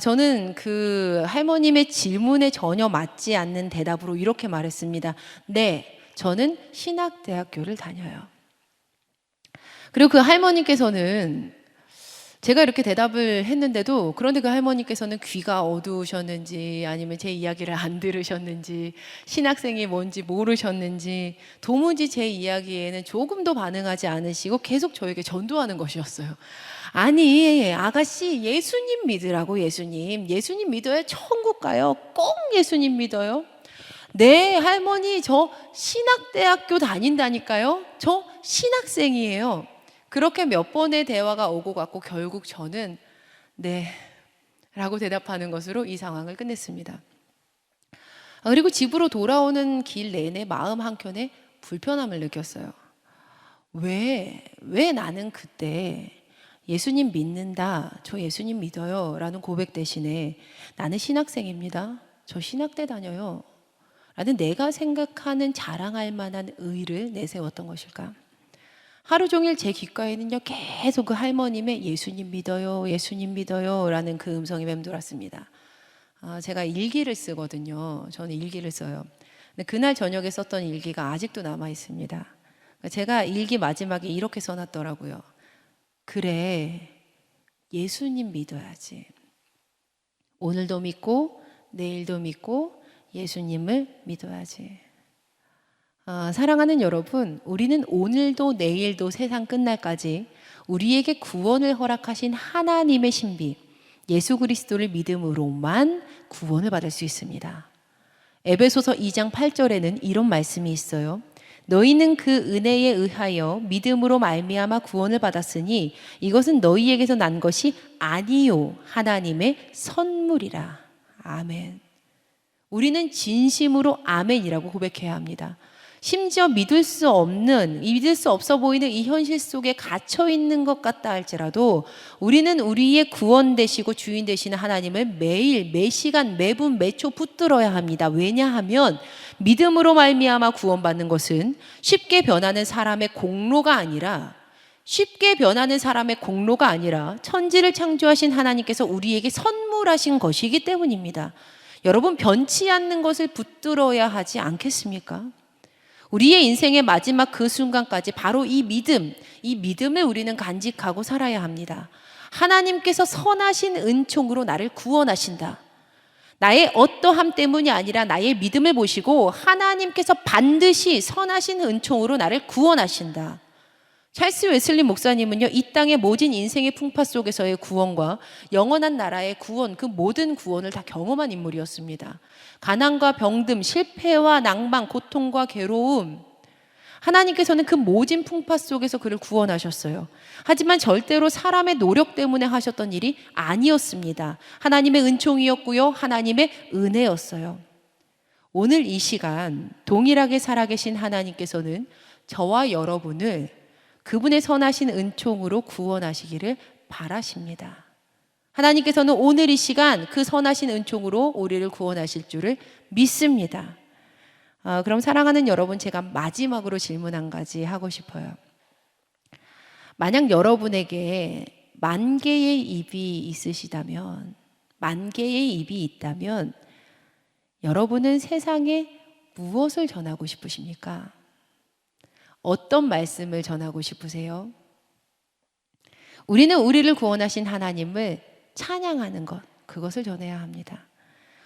저는 그 할머님의 질문에 전혀 맞지 않는 대답으로 이렇게 말했습니다. 네, 저는 신학대학교를 다녀요. 그리고 그 할머님께서는 제가 이렇게 대답을 했는데도, 그런데 그 할머니께서는 귀가 어두우셨는지 아니면 제 이야기를 안 들으셨는지 신학생이 뭔지 모르셨는지 도무지 제 이야기에는 조금도 반응하지 않으시고 계속 저에게 전도하는 것이었어요. 아니 아가씨, 예수님 믿으라고. 예수님 믿어야 천국 가요. 꼭 예수님 믿어요. 네 할머니, 저 신학대학교 다닌다니까요. 저 신학생이에요. 그렇게 몇 번의 대화가 오고 갔고 결국 저는 네 라고 대답하는 것으로 이 상황을 끝냈습니다. 그리고 집으로 돌아오는 길 내내 마음 한켠에 불편함을 느꼈어요. 왜 나는 그때 예수님 믿는다, 저 예수님 믿어요 라는 고백 대신에 나는 신학생입니다, 저 신학대 다녀요 라는 내가 생각하는 자랑할 만한 의를 내세웠던 것일까? 하루 종일 제 귓가에는요 계속 그 할머님의 예수님 믿어요 라는 그 음성이 맴돌았습니다. 제가 일기를 쓰거든요. 저는 일기를 써요. 근데 그날 저녁에 썼던 일기가 아직도 남아 있습니다. 제가 일기 마지막에 이렇게 써놨더라고요. 그래, 예수님 믿어야지. 오늘도 믿고 내일도 믿고 예수님을 믿어야지. 사랑하는 여러분, 우리는 오늘도 내일도 세상 끝날까지 우리에게 구원을 허락하신 하나님의 신비 예수 그리스도를 믿음으로만 구원을 받을 수 있습니다. 에베소서 2장 8절에는 이런 말씀이 있어요. 너희는 그 은혜에 의하여 믿음으로 말미암아 구원을 받았으니 이것은 너희에게서 난 것이 아니요 하나님의 선물이라. 아멘. 우리는 진심으로 아멘이라고 고백해야 합니다. 심지어 믿을 수 없어 보이는 이 현실 속에 갇혀 있는 것 같다 할지라도 우리는 우리의 구원 되시고 주인 되시는 하나님을 매일, 매시간, 매분, 매초 붙들어야 합니다. 왜냐하면 믿음으로 말미암아 구원받는 것은 쉽게 변하는 사람의 공로가 아니라 천지를 창조하신 하나님께서 우리에게 선물하신 것이기 때문입니다. 여러분, 변치 않는 것을 붙들어야 하지 않겠습니까? 우리의 인생의 마지막 그 순간까지 바로 이 믿음을 우리는 간직하고 살아야 합니다. 하나님께서 선하신 은총으로 나를 구원하신다. 나의 어떠함 때문이 아니라 나의 믿음을 보시고 하나님께서 반드시 선하신 은총으로 나를 구원하신다. 찰스 웨슬리 목사님은요, 이 땅의 모진 인생의 풍파 속에서의 구원과 영원한 나라의 구원, 그 모든 구원을 다 경험한 인물이었습니다. 가난과 병듦, 실패와 낭만, 고통과 괴로움, 하나님께서는 그 모진 풍파 속에서 그를 구원하셨어요. 하지만 절대로 사람의 노력 때문에 하셨던 일이 아니었습니다. 하나님의 은총이었고요, 하나님의 은혜였어요. 오늘 이 시간 동일하게 살아계신 하나님께서는 저와 여러분을 그분의 선하신 은총으로 구원하시기를 바라십니다. 하나님께서는 오늘 이 시간 그 선하신 은총으로 우리를 구원하실 줄을 믿습니다. 그럼 사랑하는 여러분, 제가 마지막으로 질문 한 가지 하고 싶어요. 만약 여러분에게 만 개의 입이 있다면 여러분은 세상에 무엇을 전하고 싶으십니까? 어떤 말씀을 전하고 싶으세요? 우리는 우리를 구원하신 하나님을 찬양하는 것, 그것을 전해야 합니다.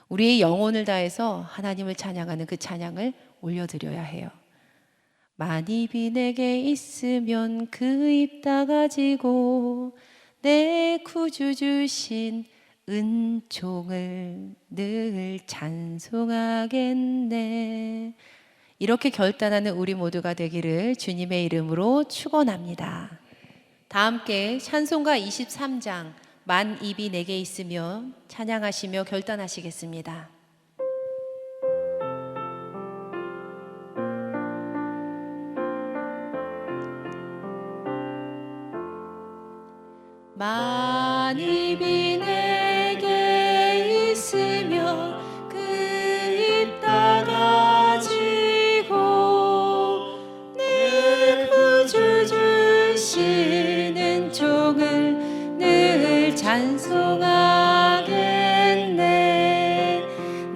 우리의 영혼을 다해서 하나님을 찬양하는 그 찬양을 올려드려야 해요. 만 입이 내게 있으면 그 입 다 가지고 내 구주 주신 은총을 늘 찬송하겠네. 이렇게 결단하는 우리 모두가 되기를 주님의 이름으로 축원합니다. 다 함께 찬송가 23장 만 입이 내게 있으며 찬양하시며 결단하시겠습니다. 만 입이 내게 있으며 그 입 다 가지고 내 구주 주신 은총을 늘 찬송하겠네.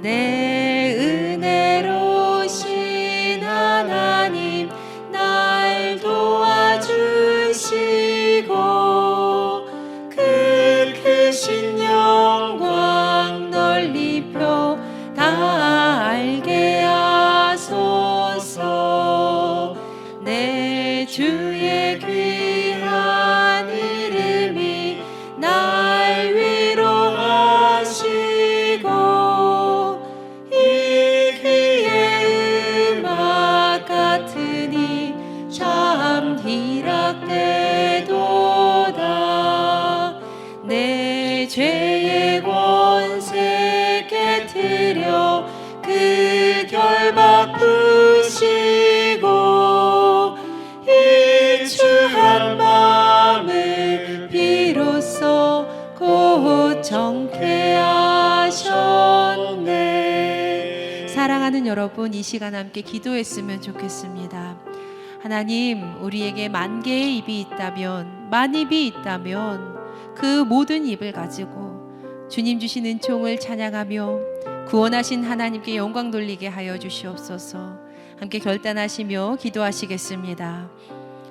내 은혜로우신 하나님 날 도와주시고 그 크신 영광 널리 펴 다 알게 하소서. 내 주의 귀한 이름이 날 위로하시고 이 귀의 음악 같으니 참 희락되도다. 내 죄의 권세 깨트려 그 결박 푸시고 이 추한 마음을 비로소 곧 정케하셨네. 사랑하는 여러분, 이 시간 함께 기도했으면 좋겠습니다. 하나님, 우리에게 만 개의 입이 있다면, 만 입이 있다면 그 모든 입을 가지고 주님 주신 은총을 찬양하며 구원하신 하나님께 영광 돌리게 하여 주시옵소서. 함께 결단하시며 기도하시겠습니다.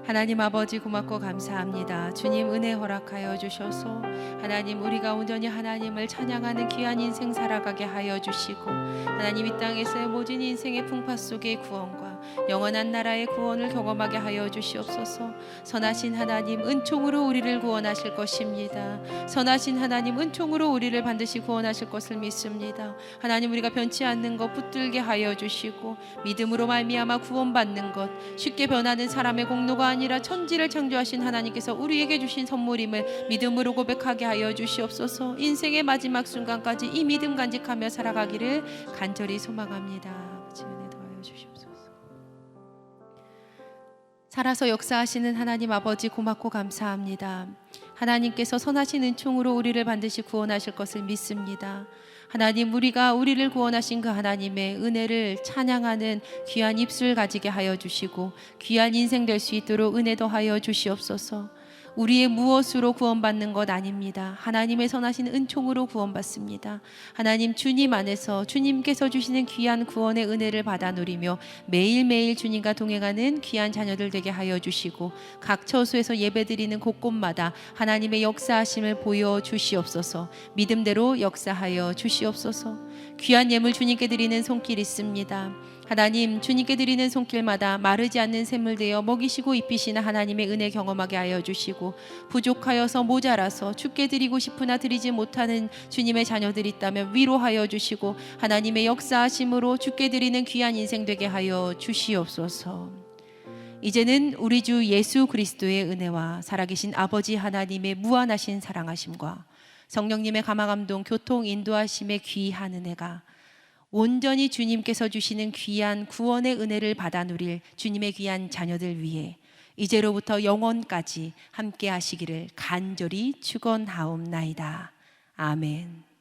하나님 아버지, 고맙고 감사합니다. 주님 은혜 허락하여 주셔서 하나님 우리가 온전히 하나님을 찬양하는 귀한 인생 살아가게 하여 주시고 하나님 이 땅에서의 모든 인생의 풍파 속의 구원과 영원한 나라의 구원을 경험하게 하여 주시옵소서. 선하신 하나님, 은총으로 우리를 구원하실 것입니다. 선하신 하나님, 은총으로 우리를 반드시 구원하실 것을 믿습니다. 하나님, 우리가 변치 않는 것 붙들게 하여 주시고 믿음으로 말미암아 구원받는 것, 쉽게 변하는 사람의 공로가 아니라 천지를 창조하신 하나님께서 우리에게 주신 선물임을 믿음으로 고백하게 하여 주시옵소서. 인생의 마지막 순간까지 이 믿음 간직하며 살아가기를 간절히 소망합니다. 아버지, 은혜 더하여 주시옵소서. 살아서 역사하시는 하나님 아버지, 고맙고 감사합니다. 하나님께서 선하신 은총으로 우리를 반드시 구원하실 것을 믿습니다. 하나님, 우리가 우리를 구원하신 그 하나님의 은혜를 찬양하는 귀한 입술 가지게 하여 주시고 귀한 인생 될 수 있도록 은혜 더하여 주시옵소서. 우리의 무엇으로 구원받는 것 아닙니다. 하나님의 선하신 은총으로 구원받습니다. 하나님, 주님 안에서 주님께서 주시는 귀한 구원의 은혜를 받아 누리며 매일매일 주님과 동행하는 귀한 자녀들 되게 하여 주시고 각 처소에서 예배드리는 곳곳마다 하나님의 역사하심을 보여 주시옵소서. 믿음대로 역사하여 주시옵소서. 귀한 예물 주님께 드리는 손길 있습니다. 하나님, 주님께 드리는 손길마다 마르지 않는 샘물 되어 먹이시고 입히시는 하나님의 은혜 경험하게 하여 주시고 부족하여서 모자라서 주께 드리고 싶으나 드리지 못하는 주님의 자녀들이 있다면 위로하여 주시고 하나님의 역사하심으로 주께 드리는 귀한 인생 되게 하여 주시옵소서. 이제는 우리 주 예수 그리스도의 은혜와 살아계신 아버지 하나님의 무한하신 사랑하심과 성령님의 감화감동 교통 인도하심의 귀한 은혜가 온전히 주님께서 주시는 귀한 구원의 은혜를 받아 누릴 주님의 귀한 자녀들 위해 이제로부터 영원까지 함께 하시기를 간절히 축원하옵나이다. 아멘.